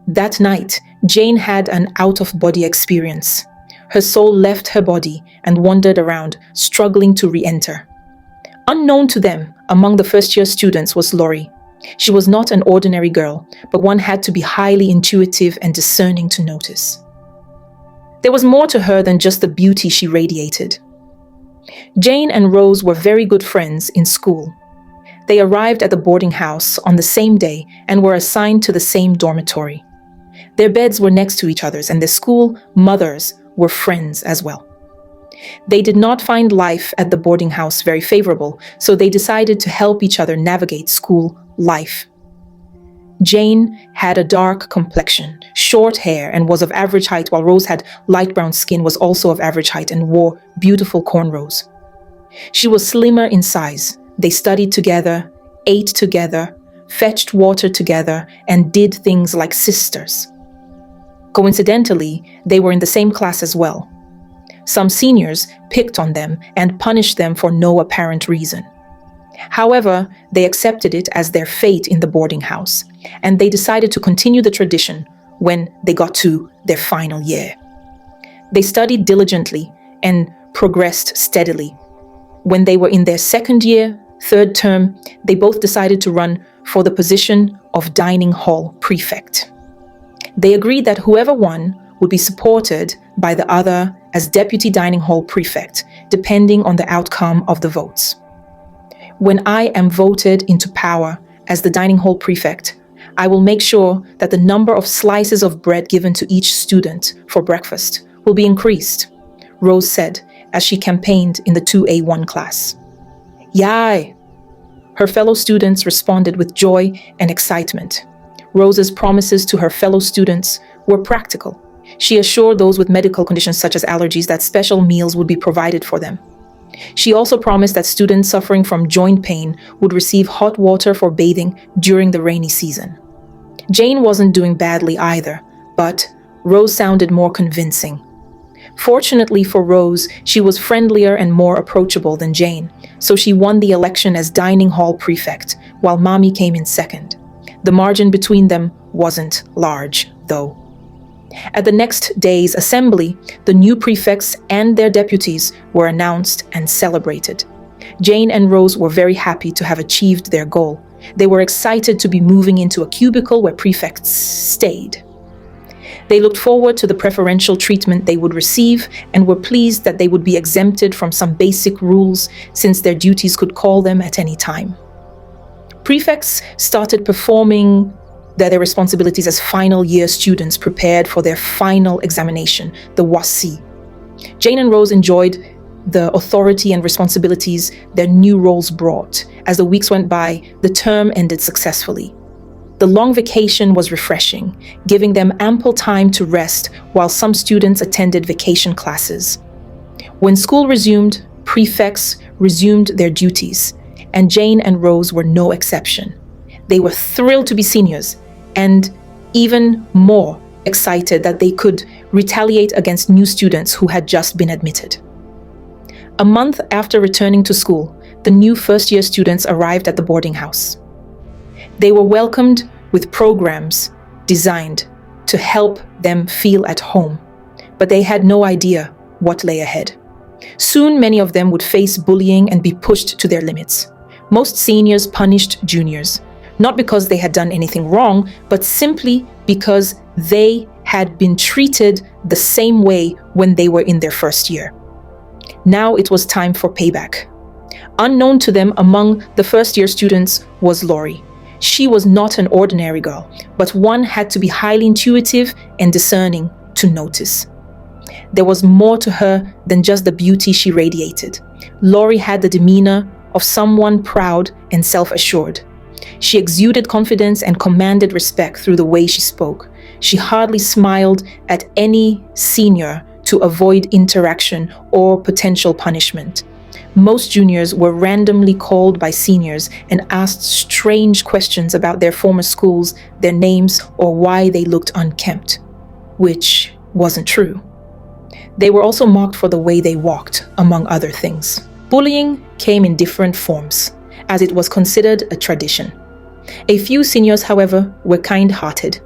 That night, Jane had an out-of-body experience. Her soul left her body and wandered around, struggling to re-enter. Unknown to them, among the first-year students was Lauri. She was not an ordinary girl, but one had to be highly intuitive and discerning to notice. There was more to her than just the beauty she radiated. Jane and Rose were very good friends in school. They arrived at the boarding house on the same day and were assigned to the same dormitory. Their beds were next to each other's, and their school mothers were friends as well. They did not find life at the boarding house very favorable, so they decided to help each other navigate school life. Jane had a dark complexion, short hair, and was of average height, while Rose had light brown skin, was also of average height, and wore beautiful cornrows. She was slimmer in size. They studied together, ate together, fetched water together, and did things like sisters. Coincidentally, they were in the same class as well. Some seniors picked on them and punished them for no apparent reason. However, they accepted it as their fate in the boarding house, and they decided to continue the tradition when they got to their final year. They studied diligently and progressed steadily. When they were in their second year, third term, they both decided to run for the position of dining hall prefect. They agreed that whoever won would be supported by the other as deputy dining hall prefect, depending on the outcome of the votes. When I am voted into power as the dining hall prefect, I will make sure that the number of slices of bread given to each student for breakfast will be increased, Rose said as she campaigned in the 2A1 class. Yay! Her fellow students responded with joy and excitement. Rose's promises to her fellow students were practical. She assured those with medical conditions such as allergies that special meals would be provided for them. She also promised that students suffering from joint pain would receive hot water for bathing during the rainy season. Jane wasn't doing badly either, but Rose sounded more convincing. Fortunately for Rose, she was friendlier and more approachable than Jane, so she won the election as dining hall prefect, while Mommy came in second. The margin between them wasn't large, though. At the next day's assembly, the new prefects and their deputies were announced and celebrated. Jane and Rose were very happy to have achieved their goal. They were excited to be moving into a cubicle where prefects stayed. They looked forward to the preferential treatment they would receive and were pleased that they would be exempted from some basic rules since their duties could call them at any time. Prefects started performing their responsibilities as final year students prepared for their final examination, the WASI. Jane and Rose enjoyed the authority and responsibilities their new roles brought. As the weeks went by, the term ended successfully. The long vacation was refreshing, giving them ample time to rest while some students attended vacation classes. When school resumed, prefects resumed their duties, and Jane and Rose were no exception. They were thrilled to be seniors, and even more excited that they could retaliate against new students who had just been admitted. A month after returning to school, the new first-year students arrived at the boarding house. They were welcomed with programs designed to help them feel at home, but they had no idea what lay ahead. Soon, many of them would face bullying and be pushed to their limits. Most seniors punished juniors, not because they had done anything wrong, but simply because they had been treated the same way when they were in their first year. Now it was time for payback. Unknown to them among the first-year students was Lauri. She was not an ordinary girl, but one had to be highly intuitive and discerning to notice. There was more to her than just the beauty she radiated. Lauri had the demeanor of someone proud and self-assured. She exuded confidence and commanded respect through the way she spoke. She hardly smiled at any senior to avoid interaction or potential punishment. Most juniors were randomly called by seniors and asked strange questions about their former schools, their names, or why they looked unkempt, which wasn't true. They were also mocked for the way they walked, among other things. Bullying came in different forms, as it was considered a tradition. A few seniors, however, were kind-hearted.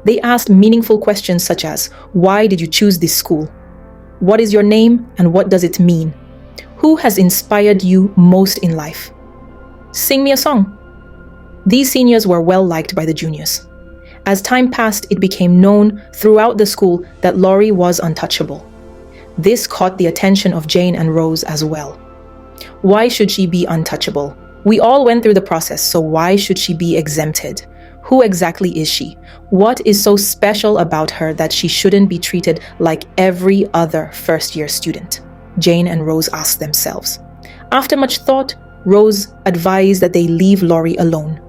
They asked meaningful questions such as, why did you choose this school? What is your name and what does it mean? Who has inspired you most in life? Sing me a song. These seniors were well liked by the juniors. As time passed, it became known throughout the school that Lauri was untouchable. This caught the attention of Jane and Rose as well. Why should she be untouchable? We all went through the process, so why should she be exempted? Who exactly is she? What is so special about her that she shouldn't be treated like every other first-year student? Jane and Rose asked themselves. After much thought, Rose advised that they leave Lauri alone.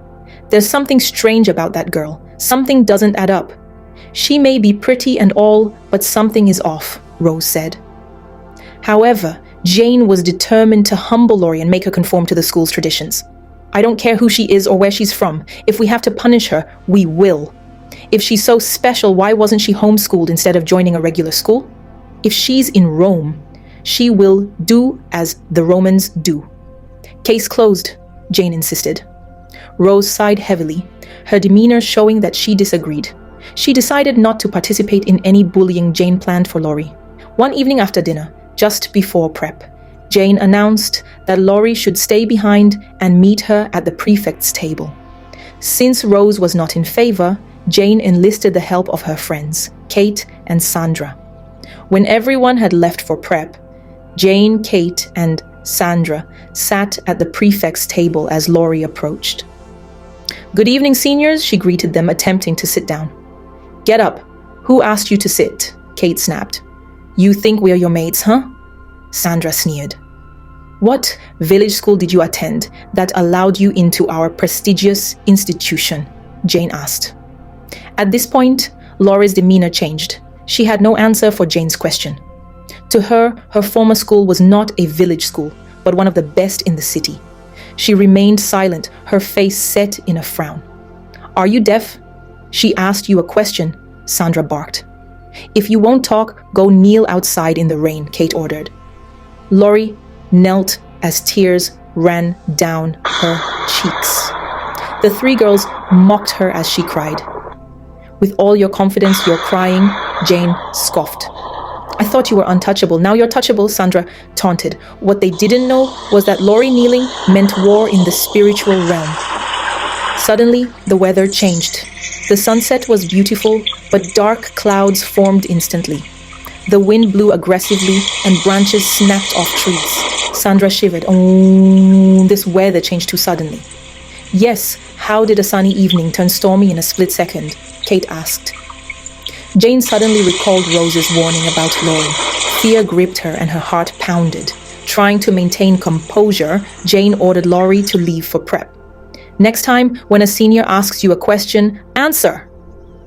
There's something strange about that girl. Something doesn't add up. She may be pretty and all, but something is off, Rose said. However, Jane was determined to humble Lauri and make her conform to the school's traditions. I don't care who she is or where she's from. If we have to punish her, we will. If she's so special, why wasn't she homeschooled instead of joining a regular school? If she's in Rome, she will do as the Romans do. Case closed, Jane insisted. Rose sighed heavily, her demeanor showing that she disagreed. She decided not to participate in any bullying Jane planned for Lauri. One evening after dinner, just before prep, Jane announced that Lauri should stay behind and meet her at the prefects' table. Since Rose was not in favor, Jane enlisted the help of her friends, Kate and Sandra. When everyone had left for prep, Jane, Kate, and Sandra sat at the prefects' table as Lauri approached. "Good evening, seniors," she greeted them, attempting to sit down. "Get up. Who asked you to sit?" Kate snapped. "You think we are your mates, huh?" Sandra sneered. "What village school did you attend that allowed you into our prestigious institution?" Jane asked. At this point, Lauri's demeanor changed. She had no answer for Jane's question. To her, her former school was not a village school, but one of the best in the city. She remained silent, her face set in a frown. "Are you deaf? She asked you a question," Sandra barked. "If you won't talk, go kneel outside in the rain," Kate ordered. Lauri knelt as tears ran down her cheeks. The three girls mocked her as she cried. "With all your confidence, you're crying," Jane scoffed. "I thought you were untouchable. Now you're touchable," Sandra taunted. What they didn't know was that Lauri kneeling meant war in the spiritual realm. Suddenly, the weather changed. The sunset was beautiful, but dark clouds formed instantly. The wind blew aggressively and branches snapped off trees. Sandra shivered. "Oh, this weather changed too suddenly." "Yes, how did a sunny evening turn stormy in a split second?" Kate asked. Jane suddenly recalled Rose's warning about Lauri. Fear gripped her and her heart pounded. Trying to maintain composure, Jane ordered Lauri to leave for prep. "Next time, when a senior asks you a question, answer."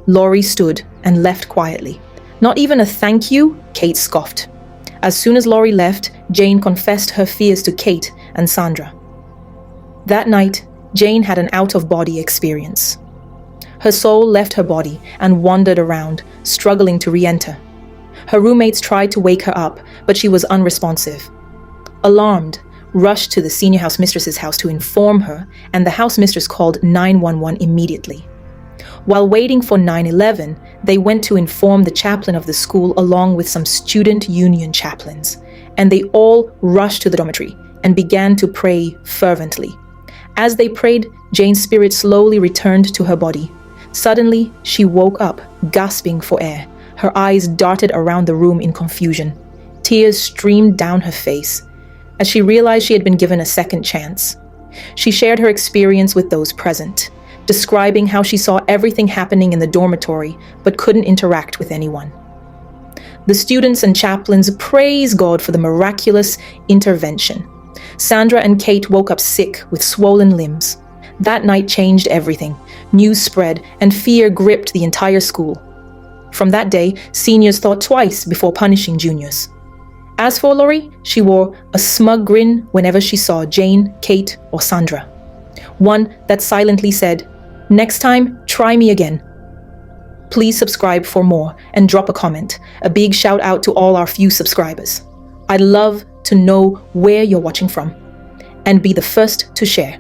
Lauri stood and left quietly. "Not even a thank you?" Kate scoffed. As soon as Lauri left, Jane confessed her fears to Kate and Sandra. That night, Jane had an out-of-body experience. Her soul left her body and wandered around, struggling to re-enter. Her roommates tried to wake her up, but she was unresponsive. Alarmed, rushed to the senior house mistress's house to inform her, and the house mistress called 911 immediately. While waiting for 911, they went to inform the chaplain of the school along with some student union chaplains, and they all rushed to the dormitory and began to pray fervently. As they prayed, Jane's spirit slowly returned to her body. Suddenly, she woke up, gasping for air. Her eyes darted around the room in confusion. Tears streamed down her face as she realized she had been given a second chance. She shared her experience with those present, describing how she saw everything happening in the dormitory but couldn't interact with anyone. The students and chaplains praised God for the miraculous intervention. Sandra and Kate woke up sick with swollen limbs. That night changed everything. News spread and fear gripped the entire school. From that day, seniors thought twice before punishing juniors. As for Lauri, she wore a smug grin whenever she saw Jane, Kate, or Sandra. One that silently said, "Next time, try me again." Please subscribe for more and drop a comment. A big shout out to all our few subscribers. I'd love to know where you're watching from and be the first to share.